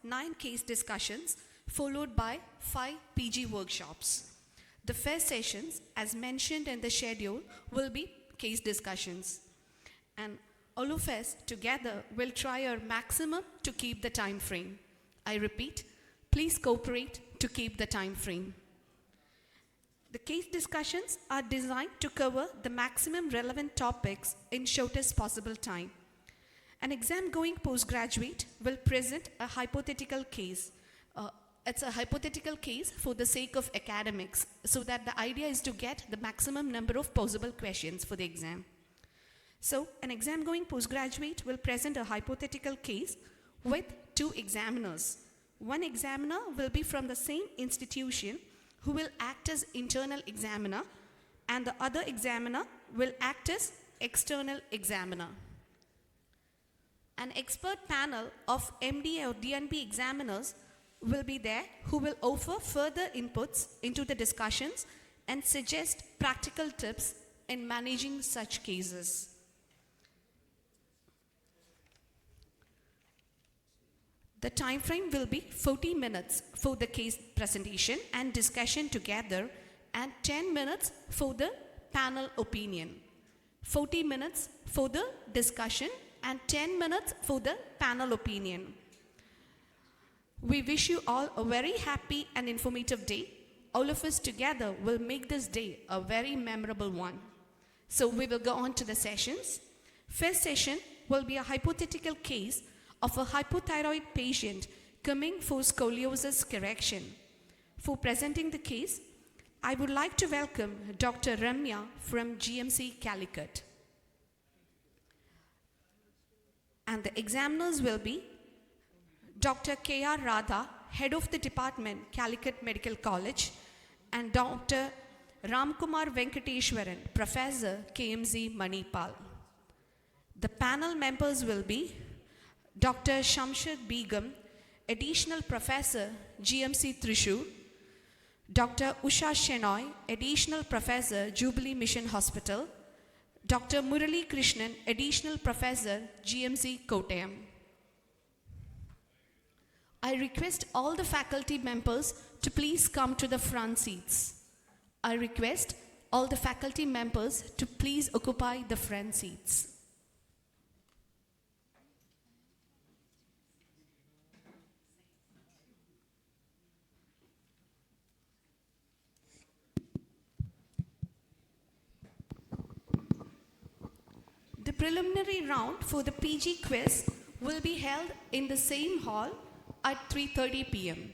9 case discussions followed by 5 PG workshops. The first sessions, as mentioned in the schedule, will be case discussions. And all of us together will try our maximum to keep the time frame. I repeat, please cooperate to keep the time frame. The case discussions are designed to cover the maximum relevant topics in shortest possible time. An exam-going postgraduate will present a hypothetical case. It's a hypothetical case for the sake of academics, so that the idea is to get the maximum number of possible questions for the exam. So, an exam-going postgraduate will present a hypothetical case with 2 examiners. One examiner will be from the same institution who will act as internal examiner, and the other examiner will act as external examiner. An expert panel of MD or DNB examiners will be there who will offer further inputs into the discussions and suggest practical tips in managing such cases. The time frame will be 40 minutes for the case presentation and discussion together, and 10 minutes for the panel opinion. 40 minutes for the discussion and 10 minutes for the panel opinion. We wish you all a very happy and informative day. All of us together will make this day a very memorable one. So we will go on to the sessions. First session will be a hypothetical case of a hypothyroid patient coming for scoliosis correction. For presenting the case, I would like to welcome Dr. Ramya from GMC Calicut. And the examiners will be Dr. K.R. Radha, Head of the Department, Calicut Medical College, and Dr. Ramkumar Venkateshwaran, Professor, KMZ Manipal. The panel members will be Dr. Shamshad Begum, Additional Professor, GMC THRISSUR, Dr. Usha Shenoy, Additional Professor, Jubilee Mission Hospital, Dr. Murali Krishnan, Additional Professor, GMC Kottayam. I request all the faculty members to please come to the front seats. I request all the faculty members to please occupy the front seats. The preliminary round for the PG quiz will be held in the same hall at 3:30 p.m.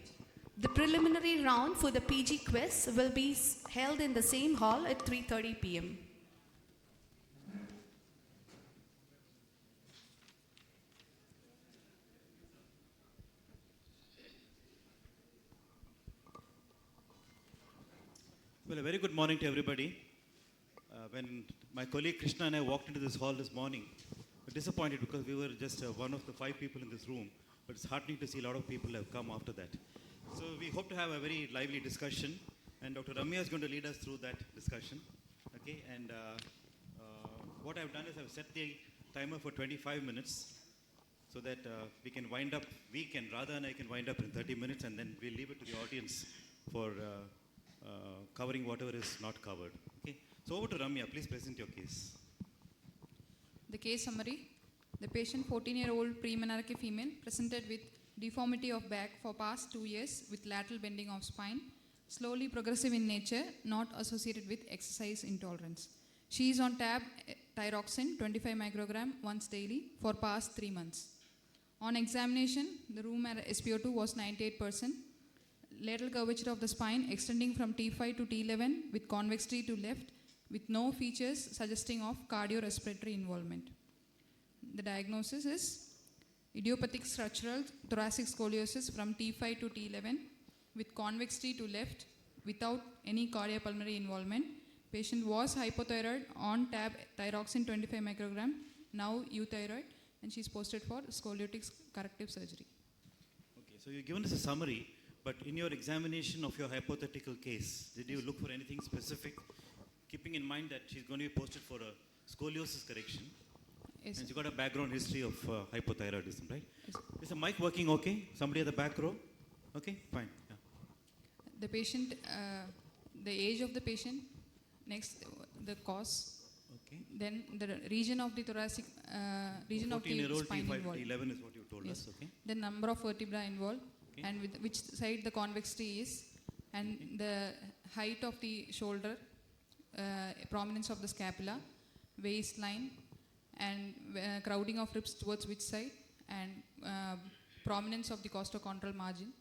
The preliminary round for the PG quiz will be held in the same hall at 3:30 p.m. Well, a very good morning to everybody. When my colleague Krishna and I walked into this hall this morning, we were disappointed because we were just one of the 5 people in this room, but it's heartening to see a lot of people have come after that. So we hope to have a very lively discussion, and Dr. Ramya is going to lead us through that discussion. Okay, and what I've done is I've set the timer for 25 minutes so that we can wind up, Radha and I can wind up in 30 minutes, and then we'll leave it to the audience for covering whatever is not covered. Okay, so over to Ramya, please present your case. The case summary. The patient, 14-year-old premenarche female, presented with deformity of back for past 2 years with lateral bending of spine, slowly progressive in nature, not associated with exercise intolerance. She is on tab thyroxine 25 microgram once daily for past 3 months. On examination, the room SpO2 was 98%. Lateral curvature of the spine extending from T5 to T11 with convexity to left with no features suggesting of cardiorespiratory involvement. The diagnosis is idiopathic structural thoracic scoliosis from T5 to T11 with convexity to left without any cardiopulmonary involvement. Patient was hypothyroid on tab thyroxine 25 microgram, now euthyroid, and she's posted for scoliotic corrective surgery. Okay, so you've given us a summary, but in your examination of your hypothetical case, did you look for anything specific, keeping in mind that she's going to be posted for a scoliosis correction? Yes, And sir. she got a background history of hypothyroidism, right? Yes. Is the mic working okay? Somebody at the back row? Okay, fine. Yeah. The patient, the age of the patient, next the cause, Okay. then the region of the thoracic, region of the 14-year-old spine T5 to involved, 11 is what you told Yes. us, okay? the number of vertebrae involved, Okay. and with which side the convexity is, and the height of the shoulder, prominence of the scapula, waistline, and crowding of ribs towards which side, and prominence of the costochondral margin.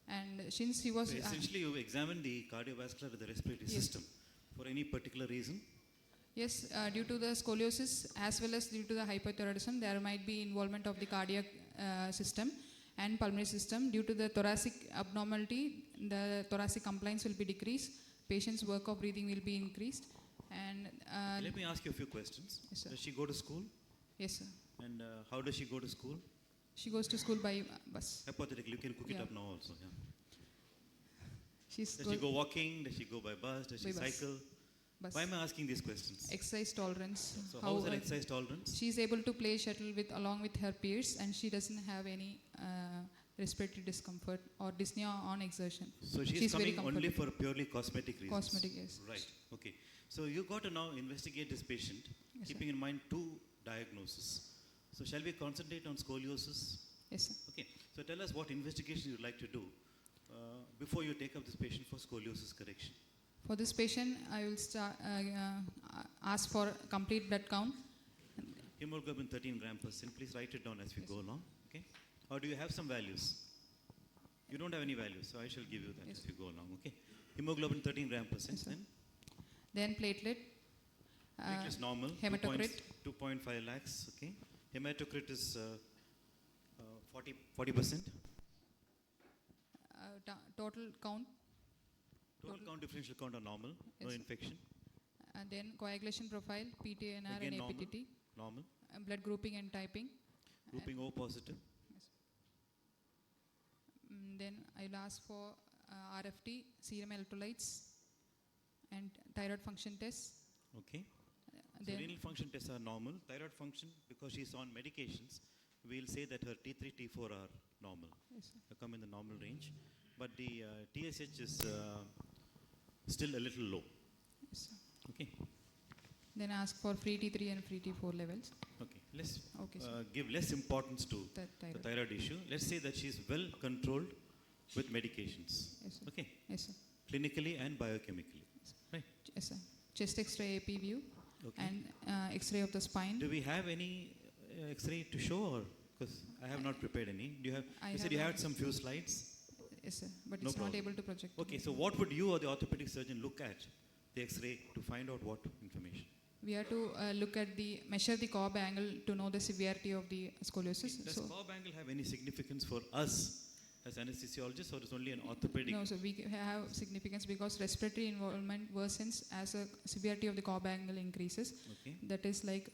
And since he was So essentially, you examined the cardiovascular and the respiratory Yes. system for any particular reason. yes, due to the scoliosis as well as due to the hypothyroidism, there might be involvement of the cardiac system and pulmonary system. Due to the thoracic abnormality, the thoracic compliance will be decreased, patient's work of breathing will be increased, and Let me ask you a few questions. Yes, sir. Does she go to school? yes, sir. And how does she go to school? She goes to school by bus. Hypothetically, you can cook it Yeah. up now also. Yeah. She's Does she go walking? Does she go by bus? Does she By bus. cycle? bus. Why am I asking these questions? Exercise tolerance. So how is her uh, exercise tolerance? She is able to play shuttle with along with her peers, and she doesn't have any respiratory discomfort or dyspnea on exertion. So she's she's very coming only comfortable. for purely cosmetic reasons. Cosmetic, yes. Right. Okay. So you got to now investigate this patient, Yes, keeping in mind two diagnoses. So shall we concentrate on scoliosis? Yes, sir. Okay. So tell us what investigation you'd like to do before you take up this patient for scoliosis correction. For this patient, I will start ask for complete blood count. Hemoglobin 13 gram per cent. Please write it down as we Yes. go along. Okay. Or do you have some values? You don't have any values, so I shall give you that Yes. as we go along. Okay. Hemoglobin 13 gram per cent. Yes, sir. Then Then platelet. platelet is normal. Hematocrit. 2.5 lakhs. Okay. Hematocrit is 40%. Total count. Total count, differential count are normal. No Yes. infection. And then coagulation profile, PTNR Again and normal. APTT. Normal. Blood grouping and typing. Grouping O positive. Then I'll ask for RFT, serum electrolytes, and thyroid function tests. Okay. So Then renal function tests are normal. Thyroid function, because she's on medications, we'll say that her T3, T4 are normal. yes, sir. They come in the normal range. But the TSH is still a little low. Yes, sir. Okay. Then ask for free T3 and free T4 levels. Okay. Let's Okay, sir. give less importance to That the thyroid. thyroid issue. Let's say that she's well controlled with medications. Yes, sir. Okay. Yes, sir. Clinically and biochemically. Right. Yes, sir. Chest X-ray AP view Okay. and X-ray of the spine. Do we have any X-ray to show, or because I have not prepared any? Do you have? I You said have you a- had some few slides. Yes, sir. But No it's not problem. able to project. Okay, so what would you or the orthopedic surgeon look at the X-ray to find out what information? We have to measure the Cobb angle to know the severity of the scoliosis. Does So, Cobb angle have any significance for us as anesthesiologists, or is only an orthopedic? no, so we have significance because respiratory involvement worsens as a severity of the Cobb angle increases. Okay. That is like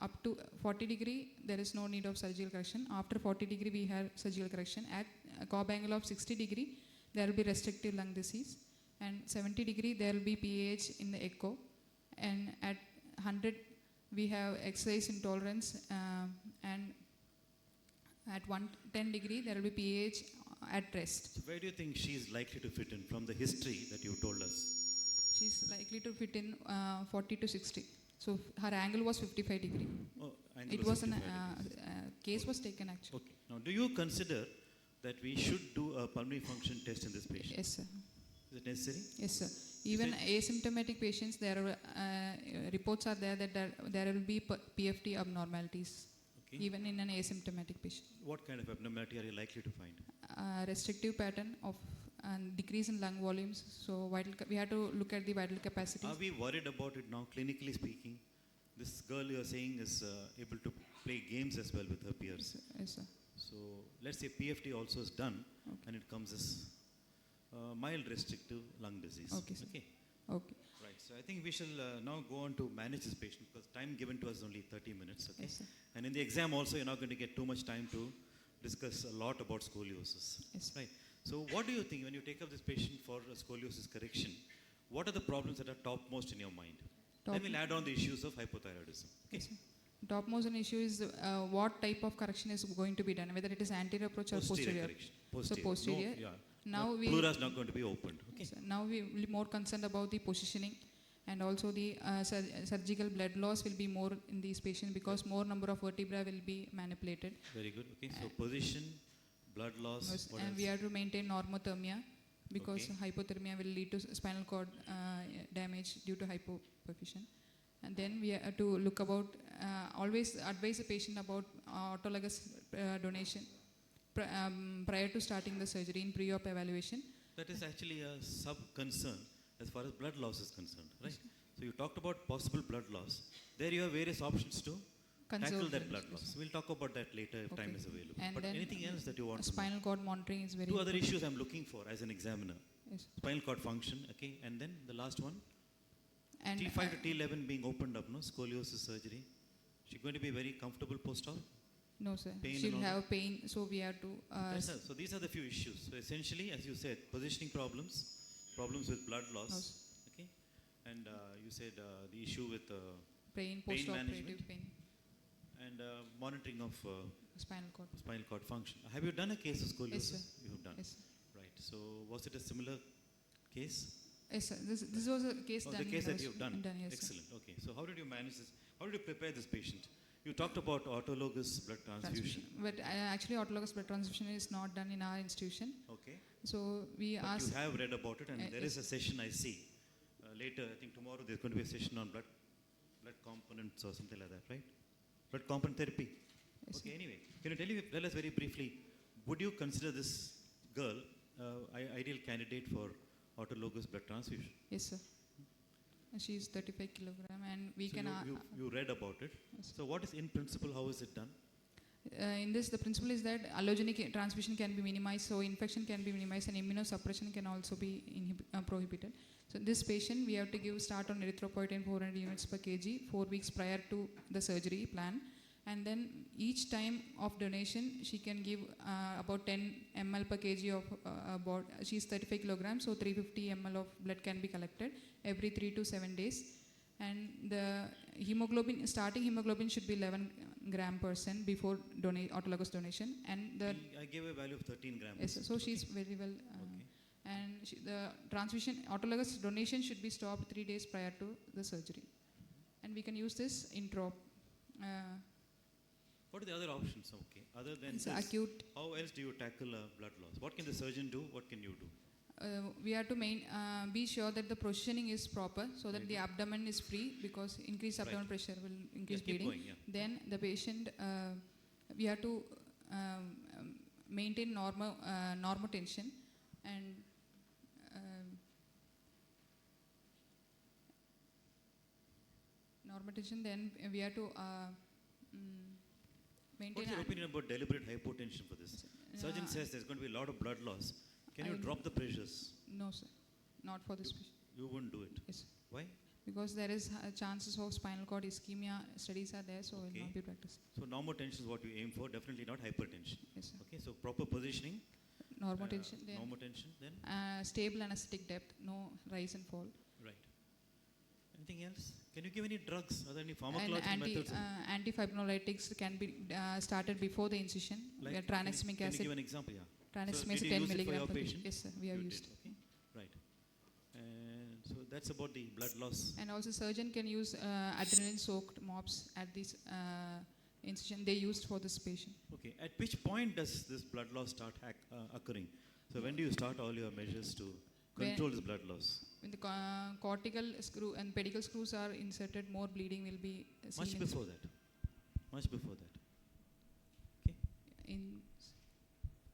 up to 40 degree, there is no need of surgical correction. After 40 degree, we have surgical correction. At a Cobb angle of 60 degree, there will be restrictive lung disease. And 70 degree, there will be PAH in the echo. And at 100, we have exercise intolerance. And at 110 degree, there will be PAH at rest. So where do you think she is likely to fit in from the history that you told us? She's likely to fit in 40 to 60. So her angle was 55 degree. Oh, angle It was an 55 degrees. case was taken actually. Okay. Now, do you consider that we should do a pulmonary function test in this patient? Yes, sir. Is it necessary? Yes, sir. Even asymptomatic patients, there are reports are there that there will be PFT abnormalities, Okay. even in an asymptomatic patient. What kind of abnormality are you likely to find? Restrictive pattern of decrease in lung volumes. So we have to look at the vital capacity. Are we worried about it now, clinically speaking? This girl you are saying is able to play games as well with her peers. Yes, sir. So let's say PFT also is done, Okay. and it comes as mild restrictive lung disease. Okay, sir. Okay. Okay. Right. So I think we shall now go on to manage this patient because time given to us is only 30 minutes. Okay. Yes, sir. And in the exam also, you're not going to get too much time to discuss a lot about scoliosis. Yes. Right. So what do you think when you take up this patient for a scoliosis correction? What are the problems that are topmost in your mind? Then we'll add on the issues of hypothyroidism. Okay. Yes, sir. Topmost an issue is what type of correction is going to be done, whether it is anterior approach or posterior. correction. So posterior. No, yeah. Now The we pleura is not going to be opened. Okay. so now we will be more concerned about the positioning, and also the surgical blood loss will be more in these patients because more number of vertebrae will be manipulated. Very good. Okay. So position, blood loss. Yes, What and else? we have to maintain normothermia because Okay. hypothermia will lead to spinal cord damage due to hypoperfusion. And then we have to look about, always advise the patient about autologous donation prior to starting the surgery in pre-op evaluation. That is actually a sub-concern as far as blood loss is concerned, right? So you talked about possible blood loss. There you have various options to tackle Conserve that blood blood loss. loss. We'll talk about that later if time Okay. is available. And But then anything else that you want to know? Spinal cord monitoring is very Two other important. issues I'm looking for as an examiner. Yes. Spinal cord function, okay, and then the last one, And T5 to T11 being opened up, no, scoliosis surgery. She going to be very comfortable post-op? no, sir. Pain She'll and all have pain, so we have to. So these are the few issues. So essentially, as you said, positioning problems, problems with blood loss, Loss. okay, and you said the issue with Pain, pain post-operative management. pain, and monitoring of spinal cord. spinal cord function. Have you done a case of scoliosis? Yes, sir. You have done. Yes, sir. Right. So was it a similar case? Yes, sir. This was a case Oh, done. the case in that you've done. Yes, sir. Excellent. Okay. So how did you manage this? How did you prepare this patient? You talked about autologous blood transfusion. But actually, autologous blood transfusion is not done in our institution. Okay. So we But asked. you have read about it, and there is yes. a session I see later. I think tomorrow there's going to be a session on blood components or something like that, right? Blood component therapy. Yes, Okay. Anyway, can you tell us very briefly? Would you consider this girl ideal candidate for autologous blood transfusion? Yes, sir. And she is 35 kilogram, and we So can. you read about it. Yes. So what is in principle? How is it done? In this, the principle is that allogenic transfusion can be minimized, so infection can be minimized, and immunosuppression can also be prohibited. So this patient, we have to start on erythropoietin 400 units per kg 4 weeks prior to the surgery plan, and then each time of donation, she can give about 10 ml per kg of about. She's 35 kilograms, so 350 ml of blood can be collected every 3 to 7 days, and the hemoglobin, starting hemoglobin should be 11 gram% before autologous donation, and the I gave a value of 13 grams. yes, so she's very well. Okay. And the transfusion, autologous donation should be stopped 3 days prior to the surgery, and we can use this introp. What are the other options? Okay, other than It's this, acute. how else do you tackle blood loss? What can the surgeon do? What can you do? We have to be sure that the positioning is proper, so that Very the good. abdomen is free, because increased Right. abdominal pressure will increase Yeah, keep bleeding. going, yeah. Then the patient, we have to maintain normal tension, and normal tension. Then we have to maintain. What's your opinion about deliberate hypotension for this? Surgeon says there's going to be a lot of blood loss. Can you I- drop the pressures? No, sir, not for this patient. You wouldn't do it. Yes, Why? because there is chances of spinal cord ischemia. Studies are there, so it Okay. will not be practiced. So normal tension is what you aim for, definitely not hypertension. Yes, sir. Okay, so proper positioning, Normal tension, then normal tension, then stable anesthetic depth, no rise and fall, right. Anything else? Can you give any drugs? Are there any and pharmacological methods? antifibrinolytics can be started before the incision. Like, Tranexamic can you acid, give an example? Yeah. tranexamic did you 10 use it for milligram. your per kg. patient? Yes, sir, we have You used. did, okay. Right. And so that's about the blood loss. And also, surgeon can use adrenaline-soaked mops at this incision they used for this patient. Okay. At which point does this blood loss start occurring? So when do you start all your measures to control this blood loss? When the cortical screw and pedicle screws are inserted, more bleeding will be seen Much before that. Much before that. Okay. in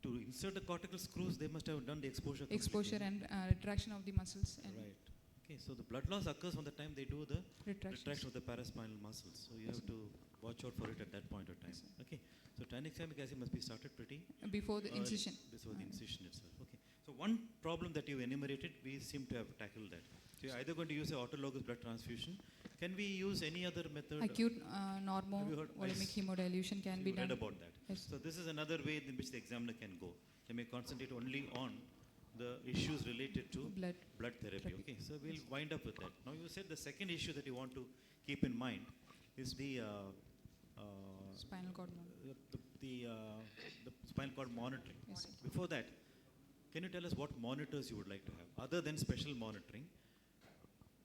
To insert the cortical screws, they must have done the exposure. exposure completely. and retraction of the muscles and Right. Okay. So the blood loss occurs from the time they do the retraction. retraction of the paraspinal muscles. So you have to watch out for it at that point of time. Yes, sir. Okay. So tranexamic acid must be started pretty Before the early, incision. Before the incision itself. Okay. So one problem that you enumerated, we seem to have tackled that. So you're either going to use an autologous blood transfusion. Can we use any other method? Acute Have you heard- normovolemic hemodilution can So be you read done. about that. Yes. So this is another way in which the examiner can go. They may concentrate only on the issues related to Blood therapy. therapy. Okay, so we'll wind up with that. Now you said the second issue that you want to keep in mind is the Spinal cord monitor. the spinal cord monitoring. Yes, sir. Before that, can you tell us what monitors you would like to have other than special monitoring?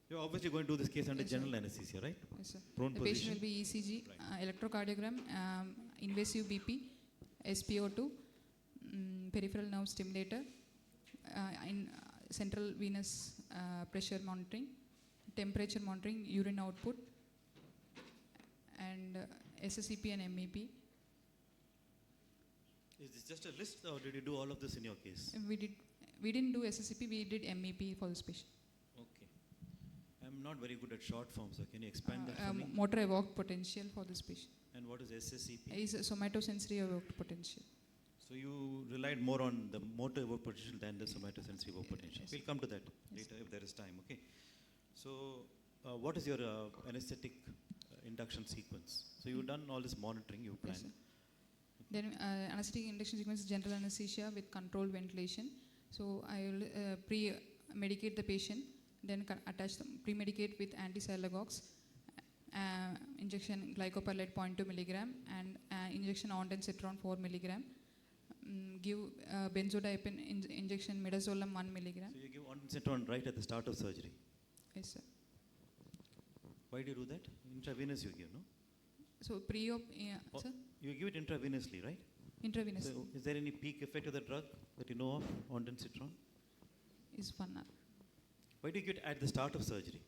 You're obviously going to do this case under Yes, sir. general anesthesia, right? Yes, sir. Prone The position. patient will be ECG, electrocardiogram, invasive BP, SpO2, peripheral nerve stimulator, in central venous pressure monitoring, temperature monitoring, urine output, and SSCP and MEP. Is this just a list, or did you do all of this in your case? We didn't do SSCP, we did MEP for this patient. Okay. I'm not very good at short forms, so can you expand that for me? Motor evoked potential for this patient And what is SSCP? is a somatosensory evoked potential. So you relied more on the motor evoked potential than the somatosensory evoked potential. Yes. We'll come to that Yes. later if there is time. Okay. So what is your anesthetic induction sequence? So you've done all this monitoring, you Yes, planned. sir. Then anesthetic induction sequence is general anesthesia with controlled ventilation. So I will pre-medicate the patient, then attach them, pre-medicate with anti-sialagogues, injection glycopyrrolate 0.2 milligram, and injection ondansetron 4 milligram. Give benzodiazepine injection midazolam 1 milligram. So you give ondansetron right at the start of surgery. Yes, sir. Why do you do that? Intravenous you give, no? So pre-op, Oh. sir, You give it intravenously, right? intravenous So is there any peak effect of the drug that you know of, ondansetron? is 1 hour. Why do you give it at the start of surgery?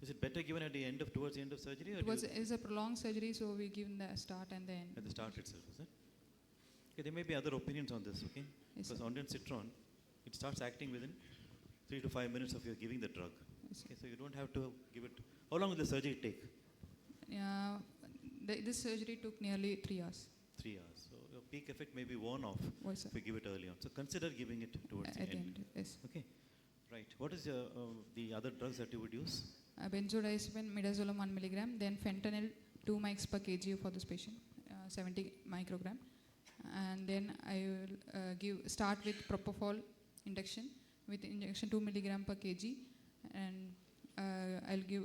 Is it better given at the end of, towards the end of surgery, or It do was you, is a prolonged surgery, so we give in the start and the end. at the start itself, is it? Okay, there may be other opinions on this, okay? Yes, Because sir. ondansetron, it starts acting within 3 to 5 minutes of your giving the drug. Yes, sir. Okay, so you don't have to give it. How long will the surgery take? This surgery took nearly 3 hours. 3 hours. So your peak effect may be worn off Yes, sir. if you give it early on. So consider giving it towards the At the end. end, yes. Okay, right. What is the other drugs that you would use? Benzodiazepine midazolam 1 milligram, then fentanyl 2 mics per kg for this patient, 70 microgram. And then I will start with propofol induction with injection 2 milligram per kg, and I'll give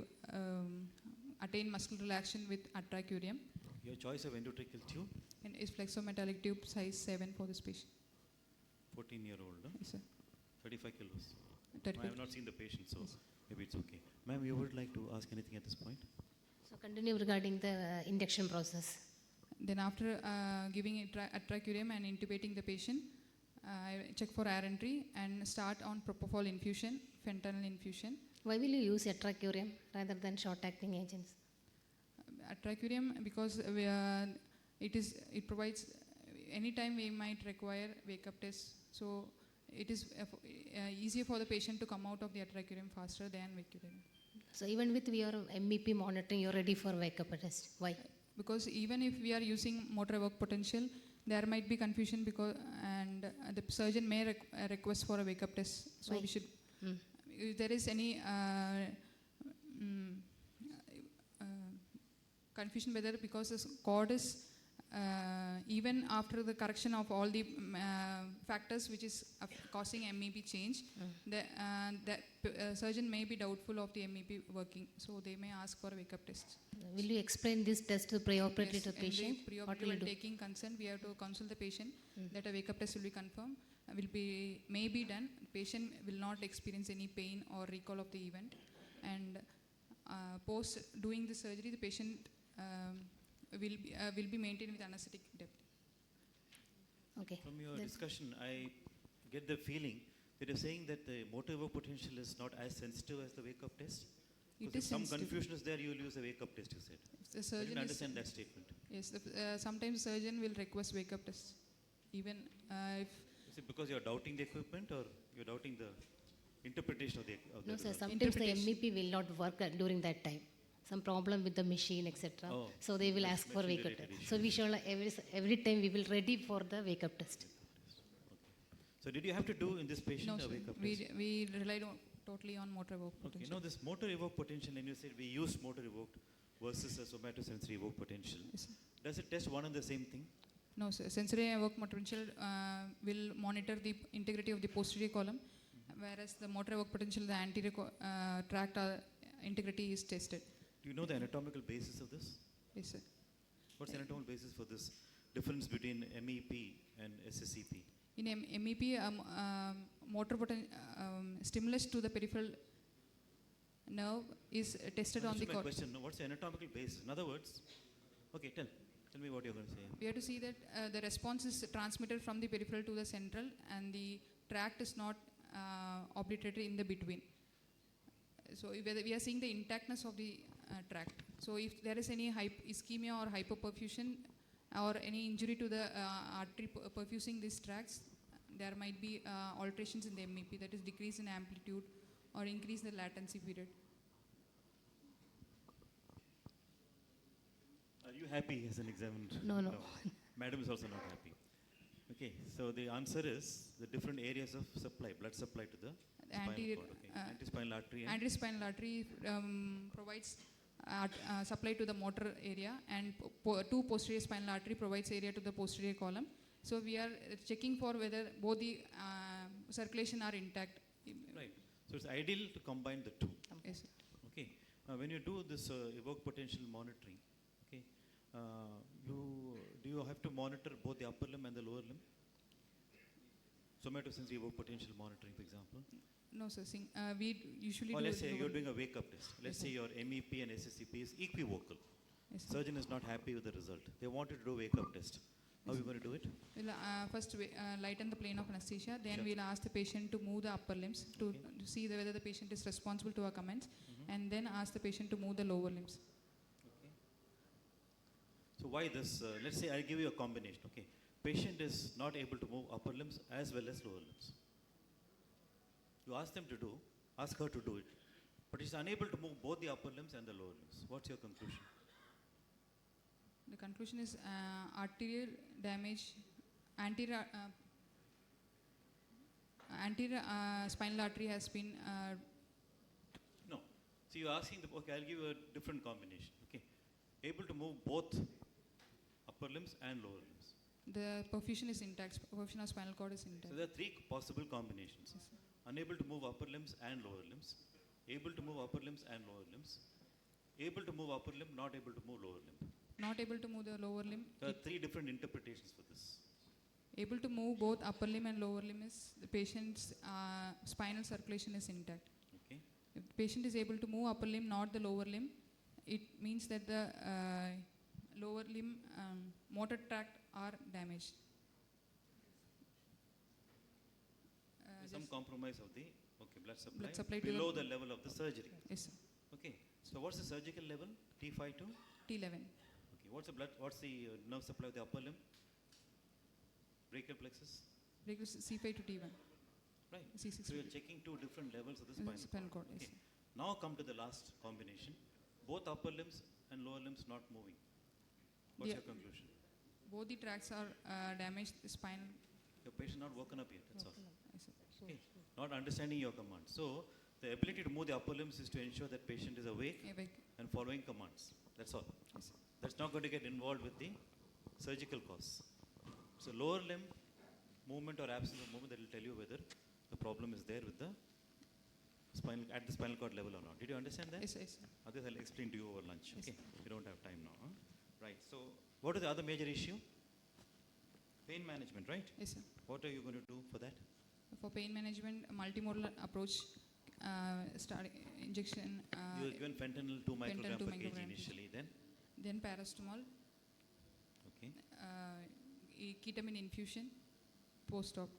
attain muscle relaxation with atracurium, Your choice of endotracheal tube, and is flexometallic tube size 7 for this patient. 14-year-old, huh? Yes, sir. 35 kilos. I 35. have not seen the patient, so Yes. maybe it's okay. Ma'am, you would like to ask anything at this point? So continue regarding the induction process. Then after giving atracurium and intubating the patient, I check for air entry and start on propofol infusion, fentanyl infusion. Why will you use atracurium rather than short-acting agents? Atracurium because it provides anytime we might require wake-up tests, so it is easier for the patient to come out of the atracurium faster than vacurium. So even with your MEP monitoring, you're ready for wake-up test. Why? Because even if we are using motor evoked potential, there might be confusion and the surgeon may request for a wake-up test. So Why? we should, Hmm. if there is any confusion whether because the cord is even after the correction of all the factors which is causing MEP change, the surgeon may be doubtful of the MEP working, so they may ask for a wake-up test. Will you explain this test to pre-operative to Yes, in patient? the What will preoperative you do? taking consent, we have to consult the patient Mm. that a wake-up test will be confirmed, may be done. Patient will not experience any pain or recall of the event, and post doing the surgery, the patient will be maintained with anesthetic depth. Okay. From your Then- discussion, I get the feeling that you're saying that the motor evoked potential is not as sensitive as the wake-up test. It Because is if some sensitive. confusion is there, you will use a wake-up test, you said. If the I surgeon didn't is, understand that statement. yes, sometimes surgeon will request wake-up tests, even if Is it because you're doubting the equipment, or you're doubting the interpretation of the No, sir. result? Sometimes the Interpretation. MEP will not work during that time. Some problem with the machine, etc. Oh, So they will mach- ask for wake-up machine-related test. So we shall every time we will ready for the wake-up test. So did you have to do in this no, patient a sir, wake-up test? we relied totally on motor evoked Okay, potential. now this motor evoked potential, and you said we used motor evoked versus a somatosensory evoked potential. Yes, sir. Does it test one and the same thing? No, sir. Sensory evoked potential will monitor the integrity of the posterior column, whereas the motor evoked potential, the anterior tract integrity is tested. Do you know the anatomical basis of this? Yes, sir. What's the anatomical basis for this difference between MEP and SSCP? In MEP, motor stimulus to the peripheral nerve is tested on the my question. No, what's the anatomical basis? In other words, okay, tell me what you're going to say. We have to see that the response is transmitted from the peripheral to the central, and the tract is not obliterated in the between. So we are seeing the intactness of the tract. So if there is any ischemia or hypoperfusion or any injury to the artery perfusing these tracts, there might be alterations in the MEP, that is decrease in amplitude or increase in the latency period. Are you happy as an examiner? No. Madam is also not happy. Okay, so the answer is the different areas of supply, blood supply to the spinal cord. Okay. Antispinal artery. And Antispinal artery provides supply to the motor area, and two posterior spinal artery provides area to the posterior column. So we are checking for whether both the circulation are intact. right. So it's ideal to combine the two. Yes, sir. Okay. When you do this evoked potential monitoring, okay, do you have to monitor both the upper limb and the lower limb? Somatosensory evoked potential monitoring, for example. No, sir. We usually Or do. let's say you're doing a wake-up test. Let's say your MEP and SSCP is equivocal. Yes, sir. Surgeon is not happy with the result. They wanted to do a wake-up test. How are you going to do it? We'll first lighten the plane of anesthesia. Then Sure. we'll ask the patient to move the upper limbs to see whether the patient is responsible to our comments, and then ask the patient to move the lower limbs. Okay. So why this? Let's say I give you a combination. Okay. Patient is not able to move upper limbs as well as lower limbs. You ask her to do it, but she's unable to move both the upper limbs and the lower limbs. What's your conclusion? The conclusion is arterial damage, anterior spinal artery has been. No. So you're asking okay, I'll give you a different combination. Okay. Able to move both upper limbs and lower limbs. The perfusion is intact. Perfusion of spinal cord is intact. So there are three possible combinations. Yes, sir. Unable to move upper limbs and lower limbs. Able to move upper limbs and lower limbs. Able to move upper limb, not able to move lower limb. Not able to move the lower limb. There are three different interpretations for this. Able to move both upper limb and lower limb is the patient's spinal circulation is intact. Okay. If the patient is able to move upper limb, not the lower limb, it means that the lower limb motor tract are damaged. Some compromise of the blood supply to below the level of the surgery. Yes, sir. Okay. So what's the surgical level? T5 to? T11. Okay. What's the nerve supply of the upper limb? Brachial plexus? Regular C5 to T1. Right. C6 So to you're checking two different levels of the T1. spinal Spinal cord. cord. Yes, Okay. sir. Now come to the last combination. Both upper limbs and lower limbs not moving. What's Yeah. your conclusion? Both the tracts are damaged. The spinal. Your patient not woken up yet. That's all. Yes, sir. Okay. Not understanding your commands. So the ability to move the upper limbs is to ensure that patient is awake Awake. and following commands. That's all. Yes, sir. That's not going to get involved with the surgical cause. So lower limb movement or absence of movement that will tell you whether the problem is there with the at the spinal cord level or not. Did you understand that? Yes, sir. Yes, sir. Otherwise, I'll explain to you over lunch. Yes, Okay. We don't have time now. Huh? Right. So what is the other major issue? Pain management, right? Yes, sir. What are you going to do for that? For pain management, a multimodal approach, injection, You were given fentanyl 2 microgram 2 per kg microgram initially, then paracetamol, okay. ketamine infusion, post-op.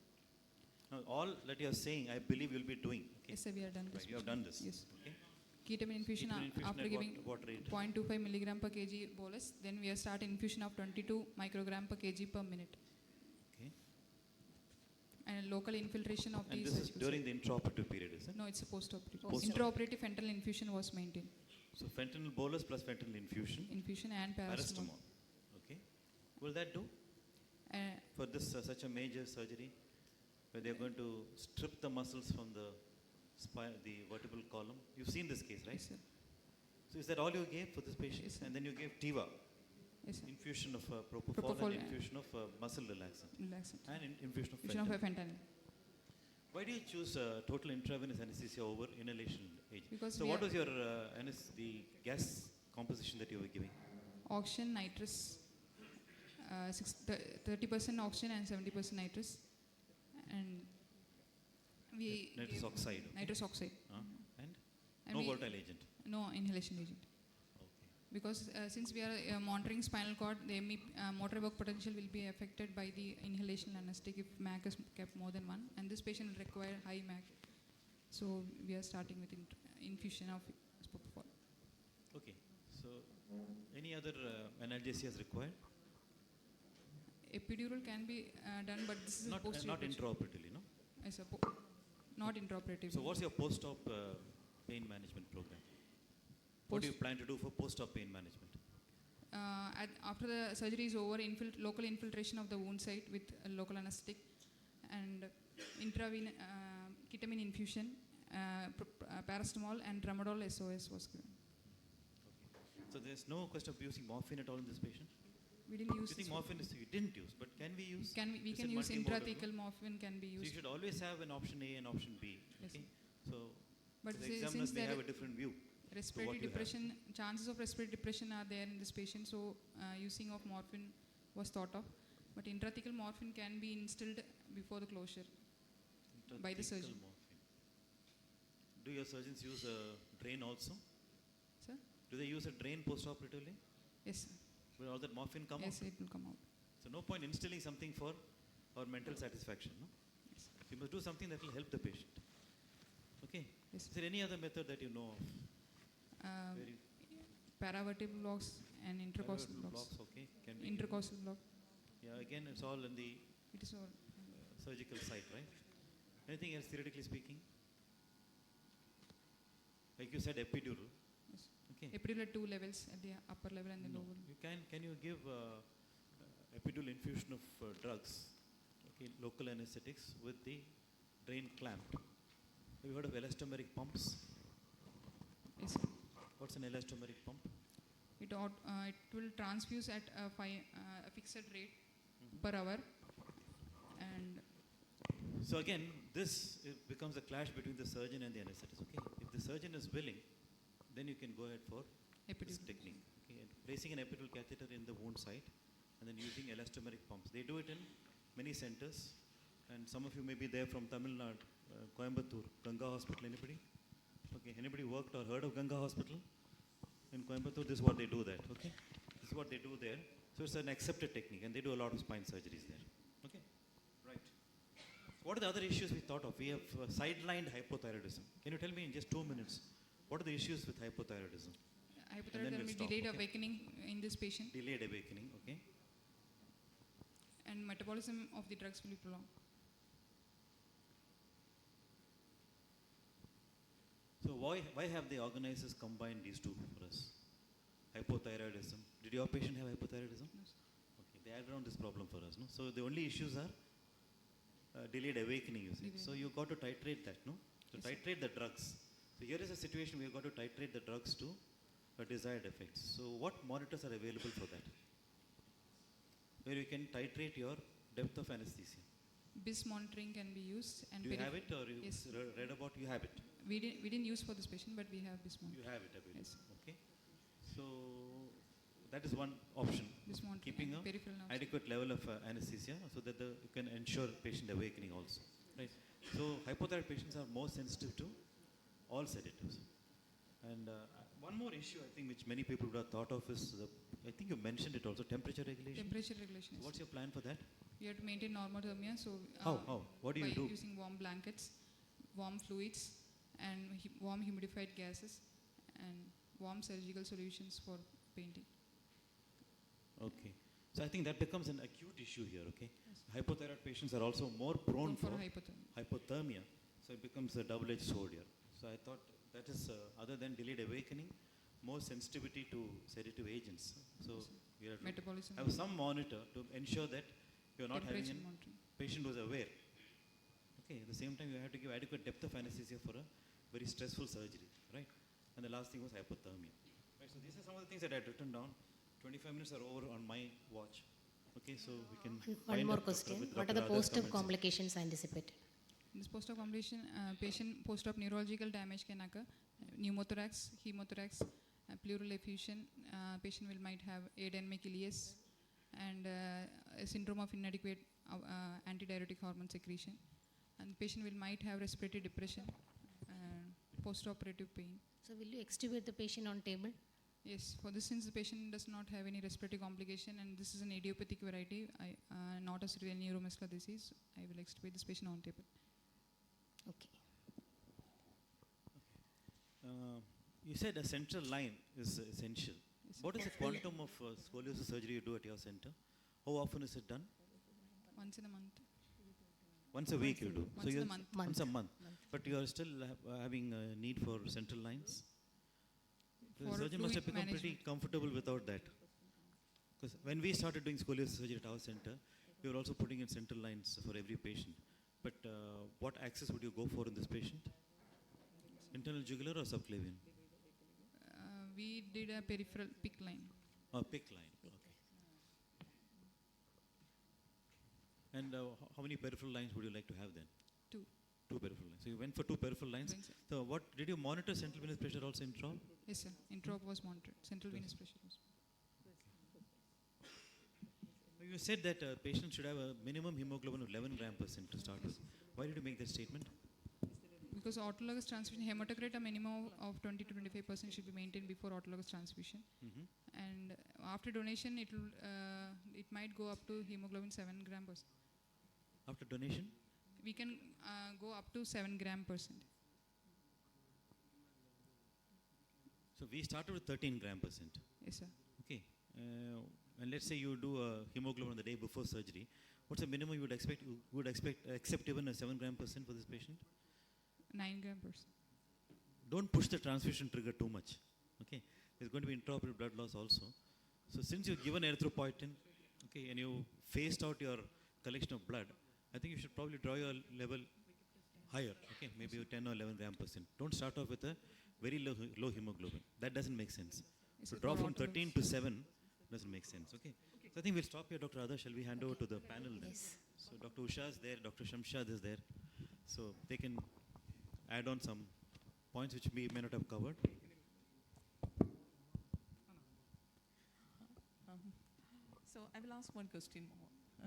Now all that you are saying, I believe you'll be doing. Okay. Yes, sir, we have done this. Right, you have done this. Yes. Okay. Ketamine infusion, Ketamine infusion after at giving what rate? 0.25 milligram per kg bolus, then we have started infusion of 22 microgram per kg per minute. Okay. And local infiltration of And the this is surgical during the intraoperative period, is it? No, it's a post-operative. Post-op. Intraoperative fentanyl infusion was maintained. So fentanyl bolus plus fentanyl infusion, Infusion and paracetamol. paracetamol. Okay. Will that do for this such a major surgery where they are going to strip the muscles from the spine, the vertebral column? You've seen this case, right? Yes, sir. So is that all you gave for this patient? Yes, sir. And then you gave TIVA. Yes, sir. Infusion of propofol, Propofol, and infusion of muscle relaxant. Relaxant. And infusion of Infusion of fentanyl. fentanyl. Why do you choose total intravenous anesthesia over inhalation agent? Because So we what are- was your the gas composition that you were giving? Oxygen, nitrous, 30% oxygen and 70% nitrous, and we Nitrous gave oxide. Okay. nitrous oxide. And And no we- volatile agent. No inhalation agent. Okay. Because since we are monitoring spinal cord, the motor evoked potential will be affected by the inhalation anesthetic if MAC is kept more than 1, and this patient will require high MAC. So we are starting with infusion of propofol. Okay. So any other analgesia is required? Epidural can be done, but this is Not posterior. intraoperatively, no? I suppose not intraoperative. So what's your post-op pain management program? What do you plan to do for post-op pain management? After the surgery is over, local infiltration of the wound site with a local anesthetic and intravenous ketamine infusion, paracetamol and tramadol SOS was given. Okay. So there's no question of using morphine at all in this patient? We didn't use You think this. morphine is you didn't use, but can we use? We Is can it use multimodal, no? intrathecal morphine can be So you used. should always have an option A and option B. Yes, Okay. So But the examiners since may there have a different view. respiratory what you have. depression, chances of respiratory depression are there in this patient, so using of morphine was thought of. But intrathecal morphine can be instilled before the closure. By the Intrathecal surgeon. morphine. Do your surgeons use a drain also? Sir? Do they use a drain post-operatively? Yes, sir. Will all that morphine come Yes, out? it will come out. So no point instilling something for our mental satisfaction, no? Yes. You must do something that will help the patient. Okay. Yes. Is there any other method that you know of? Where you Paravertebral blocks and intercostal Paravertebral blocks. okay, can be Intercostal block. given. Yeah, again, it's all in the It is all. surgical site, right? Anything else theoretically speaking? Like you said, epidural. Yes. Okay. Epidural at 2 levels, at the upper level and the No. lower. You can you give epidural infusion of drugs, okay, local anesthetics with the drain clamped? Have you heard of elastomeric pumps? Yes, sir. What's an elastomeric pump? It will transfuse at a fixed rate per hour, and So again, this becomes a clash between the surgeon and the anesthetist. Okay, if the surgeon is willing, then you can go ahead for this epidural. technique. Okay, and placing an epidural catheter in the wound site, and then using elastomeric pumps. They do it in many centers, and some of you may be there from Tamil Nadu, Coimbatore, Ganga Hospital. Anybody? Okay, anybody worked or heard of Ganga Hospital in Coimbatore? This is what they do there. Okay, this is what they do there. So it's an accepted technique, and they do a lot of spine surgeries there. Okay, right. What are the other issues we thought of? We have sidelined hypothyroidism. Can you tell me in just 2 minutes, what are the issues with hypothyroidism? Hypothyroidism we'll will stop, delayed okay? awakening in this patient, Delayed awakening, okay? and metabolism of the drugs will be prolonged. So why have the organizers combined these two for us? Hypothyroidism. Did your patient have hypothyroidism? No, sir. Okay, they added on this problem for us, no? So the only issues are delayed awakening, you see. Delayed. So you got to titrate that, no? So Yes, sir. titrate the drugs. So here is a situation where you got to titrate the drugs to a desired effects. So what monitors are available for that? Where you can titrate your depth of anesthesia. BIS monitoring can be used, and Do you have it, or you Yes. read about? You have it. we didn't use for this patient, but we have BIS You monitoring. have it available. Yes. Okay. So that is one option. BIS monitoring Keeping and a peripheral nerves. adequate level of anesthesia so that you can ensure patient awakening also. Right. So hypothyroid patients are more sensitive to all sedatives. And one more issue I think which many people would have thought of is, I think you mentioned it also, temperature regulation. Temperature regulation. So Yes. what's your plan for that? We have to maintain normothermia, so How? What do you by do? using warm blankets, warm fluids, and warm humidified gases, and warm surgical solutions for painting. Okay. So I think that becomes an acute issue here, okay? Yes. Hypothyroid patients are also more prone for for hypothermia. hypothermia. So it becomes a double-edged sword here. So I thought that is, other than delayed awakening, more sensitivity to sedative agents. So Yes, sir. you have to Metabolism. have some monitor to ensure that you're not having temperature a monitoring. patient who's aware. Okay, at the same time you have to give adequate depth of anesthesia for a very stressful surgery, right? And the last thing was hypothermia. Right, so these are some of the things that I had written down. 25 minutes are over on my watch. Okay, so we can. One wind more up, Doctor, question. with What are Dr. the Radha's post-op comments. complications anticipated? In this post-op complication, patient post-op neurological damage can occur, pneumothorax, hemothorax, pleural effusion. Patient will might have edema ileus and a syndrome of inadequate antidiuretic hormone secretion. And patient will might have respiratory depression, post-operative pain. So will you extubate the patient on table? Yes, for this, since the patient does not have any respiratory complication and this is an idiopathic variety, not a severe neuromuscular disease, I will extubate this patient on table. Okay. You said a central line is essential. Yes, What is the quantum of scoliosis surgery you do at your center? How often is it done? Once in a month. Once a week you do. Once in a month. Once a month. But you are still having a need for central lines? The For surgeon must have fluid become pretty management. comfortable without that. Because when we started doing scoliosis surgery at our center, we were also putting in central lines for every patient. But what access would you go for in this patient? Internal jugular or subclavian? We did a peripheral PIC line. Oh, PIC line. Okay. And how many peripheral lines would you like to have then? 2. 2 peripheral lines. So you went for 2 peripheral lines. Went, sir. So what did you monitor central venous pressure also in trial? Yes, sir. Intraop was monitored. Central venous pressure was. You said that patients should have a minimum hemoglobin of 11 gram % to start with. Why did you make that statement? Because autologous transfusion, hematocrit a minimum of 20 to 25% should be maintained before autologous transfusion. And after donation, it might go up to hemoglobin 7 gram %. After donation? We can go up to 7 gram %. So we started with 13 gram %. Yes, sir. Okay. And let's say you do a hemoglobin on the day before surgery. What's the minimum you would expect? You would accept even a 7 gram % for this patient? 9 gram %. Don't push the transfusion trigger too much. Okay. There's going to be intraoperative blood loss also. So since you've given erythropoietin, okay, and you phased out your collection of blood, I think you should probably draw your level higher. Okay, maybe 10 or 11 gram %. Don't start off with a very low hemoglobin. That doesn't make sense. Yes, So sir, draw for from autologous. 13 to 7 doesn't make sense. Okay. So I think we'll stop here, Dr. Radha. Shall we hand over to the panel then? Yes. So Dr. Usha is there, Dr. Shamshad is there. So they can add on some points which we may not have covered. So I will ask one question.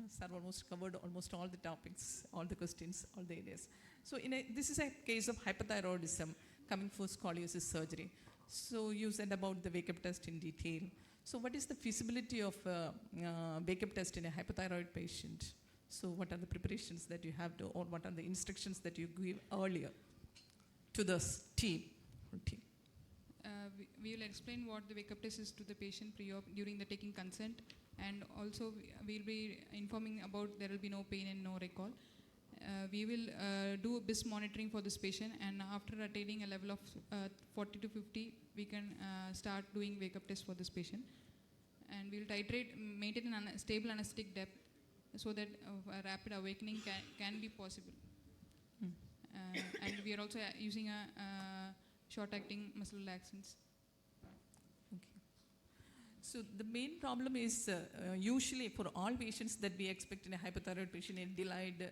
Sir almost covered almost all the topics, all the questions, all the areas. So this is a case of hypothyroidism coming for scoliosis surgery. So you said about the wake-up test in detail. So what is the feasibility of wake-up test in a hypothyroid patient? So what are the preparations that you have to, or what are the instructions that you give earlier to the team? We will explain what the wake-up test is to the patient pre-op during the taking consent, and also we'll be informing about there will be no pain and no recall. We will do BIS monitoring for this patient, and after attaining a level of 40 to 50, we can start doing wake-up test for this patient. And we will maintain a stable anesthetic depth so that a rapid awakening can be possible. And we are also using a short-acting muscle relaxants. Okay. So the main problem is usually for all patients that we expect in a hypothyroid patient a delayed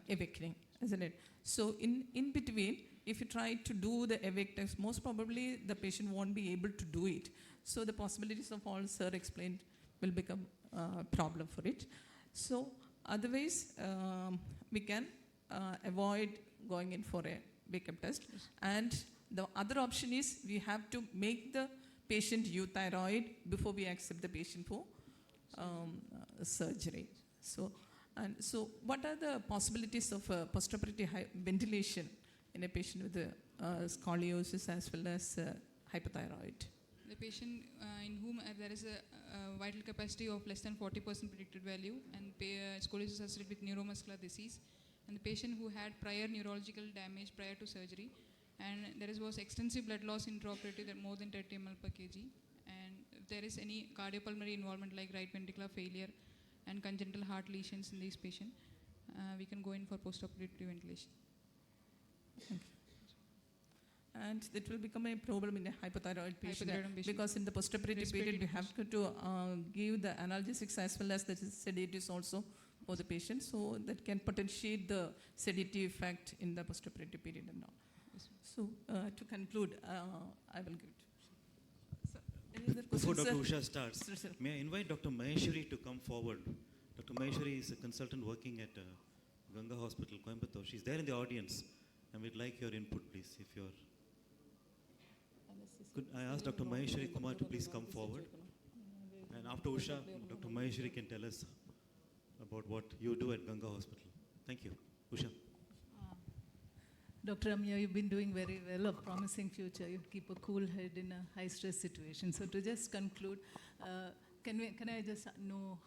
awakening, isn't it? So in between, if you try to do the awake test, most probably the patient won't be able to do it. So the possibilities of all sir explained will become a problem for it. So otherwise, we can avoid going in for a wake-up test. Yes. And the other option is we have to make the patient euthyroid before we accept the patient for surgery. So what are the possibilities of post-operative ventilation in a patient with scoliosis as well as hypothyroid? The patient in whom there is a vital capacity of less than 40% predicted value, and scoliosis associated with neuromuscular disease, and the patient who had prior neurological damage prior to surgery, and there was extensive blood loss intraoperative at more than 30 ml per kg, and if there is any cardiopulmonary involvement like right ventricular failure and congenital heart lesions in this patient, we can go in for post-operative ventilation. and it will become a problem in a hypothyroid patient. Hypothyroid patient. Because in the postoperative period, you have to give the analgesics as well as the sedatives also for the patient, so that can potentiate the sedative effect in the postoperative period and all. So to conclude, I will give it. So, any other Before questions, Dr. sir? Usha starts, Sir. may I invite Dr. Maheshwari to come forward? Dr. Maheshwari is a consultant working at Ganga Hospital, Coimbatore. She's there in the audience, and we'd like your input, please, if you're... Could I ask Dr. Maheshwari Kumar to please come forward? And after Usha, Dr. Maheshwari can tell us about what you do at Ganga Hospital. Thank you. Usha. Dr. Amya, you've been doing very well, a promising future. You keep a cool head in a high-stress situation. So to just conclude, can I just know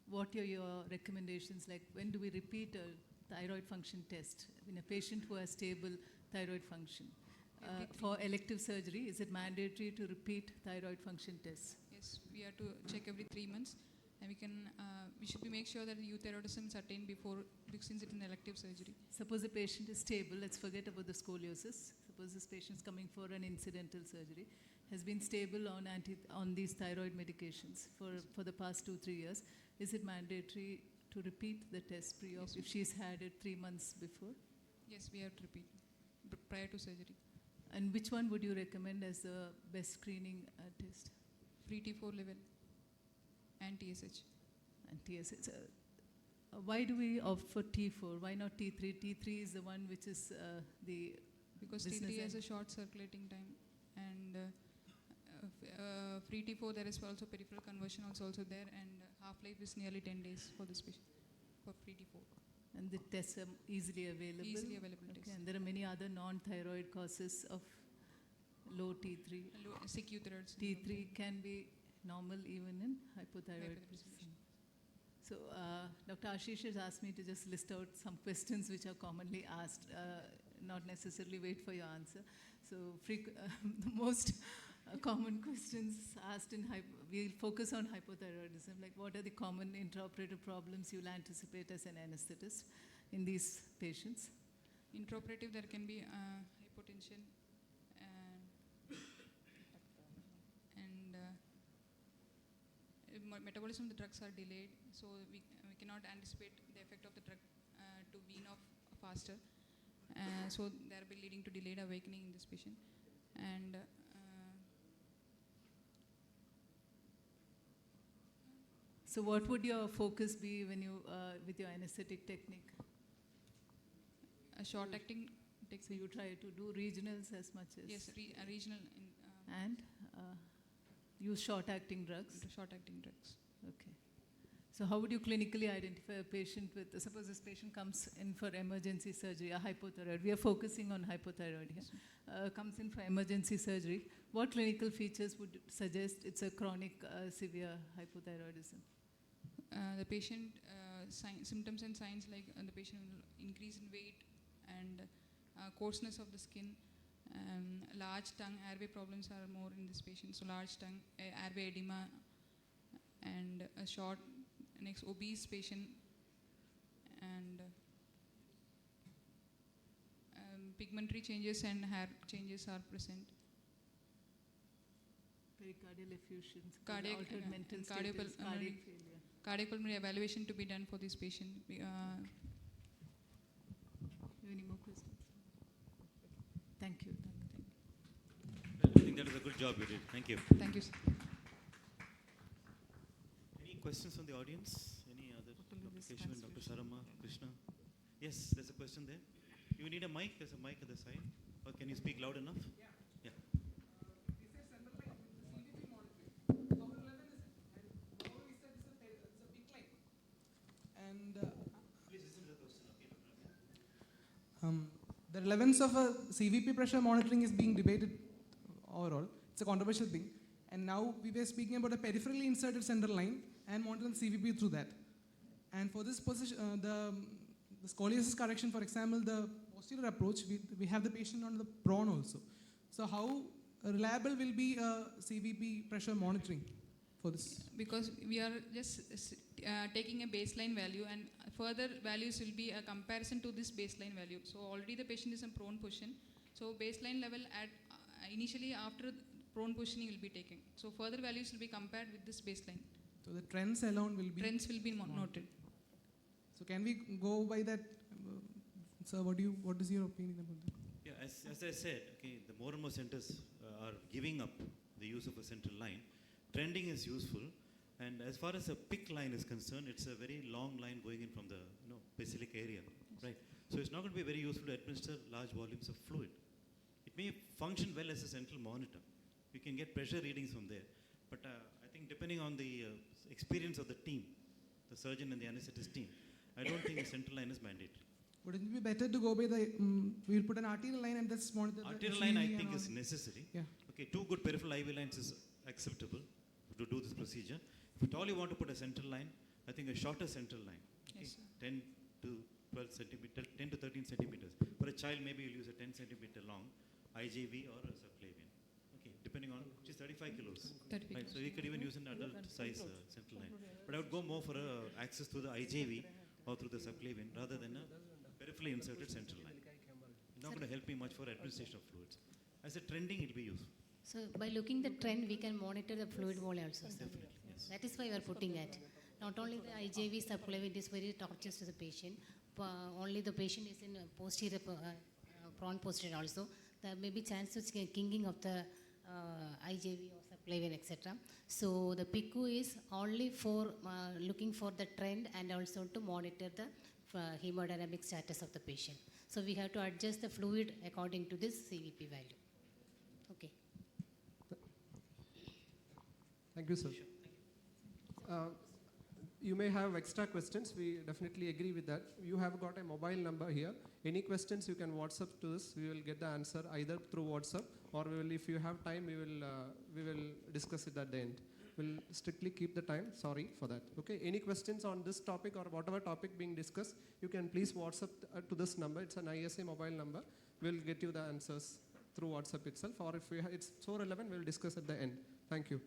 what are your recommendations? Like, when do we repeat a thyroid function test in a patient who has stable thyroid function? For elective surgery, is it mandatory to repeat thyroid function tests? Yes, we have to check every 3 months, and we should make sure that the euthyroidism is attained before, since it's an elective surgery. Suppose the patient is stable, let's forget about the scoliosis. Suppose this patient is coming for an incidental surgery, has been stable on these thyroid medications for the past 2-3 years. Is it mandatory to repeat the test pre-op if she's had it 3 months before? Yes, we have to repeat prior to surgery. And which one would you recommend as the best screening test? Free T4 level and TSH. And TSH. Why do we opt for T4? Why not T3? T3 is the one which is Because business T3 has end. a short circulating time, and free T4 there is also peripheral conversion also there, and half-life is nearly 10 days for this patient for free T4. And the tests are easily available? Easily available Okay, tests. and there are many other non-thyroid causes of low T3. Sick euthyroids. T3 can be normal even in hypothyroid. Hypothyroidism. So Dr. Ashish has asked me to just list out some questions which are commonly asked, not necessarily wait for your answer. So the most common questions asked we'll focus on hypothyroidism, like what are the common intraoperative problems you'll anticipate as an anesthetist in these patients? Intraoperative, there can be hypotension and metabolism of the drugs are delayed, so we cannot anticipate the effect of the drug to wean off faster. So that will be leading to delayed awakening in this patient. And So what would your focus be when you with your anesthetic technique? a short-acting So you try to do regionals as much as yes, regional and use short-acting drugs. short-acting drugs. Okay. So how would you clinically identify a patient with, suppose this patient comes in for emergency surgery, a hypothyroid. We are focusing on hypothyroid here. Comes in for emergency surgery. What clinical features would suggest it's a chronic severe hypothyroidism? The patient symptoms and signs like the patient will increase in weight and coarseness of the skin. Large tongue, airway problems are more in this patient. So large tongue, airway edema, and a short, next obese patient, and pigmentary changes and hair changes are present. Pericardial effusions, Cardiac, altered mental and status, cardiopulmonary- cardiac failure. Cardiopulmonary evaluation to be done for this patient. You have any more questions? Thank you. I think that is a good job you did. Thank you. Thank you, sir. Any questions from the audience? Any other? Dr. Keshavan, Dr. Sarama, Krishna? Yes, there's a question there. You need a mic? There's a mic at the side. Or can you speak loud enough? Yeah. And the relevance of a CVP pressure monitoring is being debated overall. It's a controversial thing. And now we were speaking about a peripherally inserted central line and monitoring CVP through that. And for this position, the scoliosis correction, for example, the posterior approach, we have the patient on the prone also. So how reliable will be CVP pressure monitoring for this? Because we are just taking a baseline value, and further values will be a comparison to this baseline value. So already the patient is in prone position, So baseline level at initially after prone positioning will be taken. So further values will be compared with this baseline. So the trends alone will be. Trends will be noted. So can we go by that? Sir, what is your opinion about that? Yeah, as I said, okay, the more and more centers are giving up the use of a central line. Trending is useful, and as far as a PIC line is concerned, it's a very long line going in from the basilic area, right? So it's not going to be very useful to administer large volumes of fluid. It may function well as a central monitor. You can get pressure readings from there, but I think depending on the experience of the team, the surgeon and the anesthetist team, I don't think a central line is mandatory. Would it be better to go by the, we'll put an arterial line and just monitor the Arterial line I CV think and is necessary. Yeah. Okay, 2 good peripheral IV lines is acceptable to do this procedure. If at all you want to put a central line, I think a shorter central line, okay, Yes, sir. 10 to 12 centimeter, 10 to 13 centimeters. For a child, maybe you'll use a 10 centimeter long IJV or a subclavian. Okay, depending on, which is 35 kilos. 35 Right, so you could even use an adult size central line. But I would go more for access through the IJV or through the subclavian rather than a peripherally inserted central line. It's not going to help me much for administration of fluids. As a trending, it will be useful. So by looking the trend, we can monitor the fluid volume also, sir. Definitely, yes. That is why we are putting it. Not only the IJV subclavian is very torturous to the patient, only the patient is in posterior, prone posterior also. There may be chances of kinking of the IJV or subclavian, etc. So the PICU is only for looking for the trend and also to monitor the hemodynamic status of the patient. So we have to adjust the fluid according to this CVP value. Okay. Thank you, sir. You may have extra questions. We definitely agree with that. You have got a mobile number here. Any questions you can WhatsApp to us. We will get the answer either through WhatsApp or we will, if you have time, we will discuss it at the end. We'll strictly keep the time. Sorry for that. Okay. Any questions on this topic or whatever topic being discussed, you can please WhatsApp to this number. It's an ISA mobile number. We'll get you the answers through WhatsApp itself. Or if it's so relevant, we'll discuss at the end. Thank you.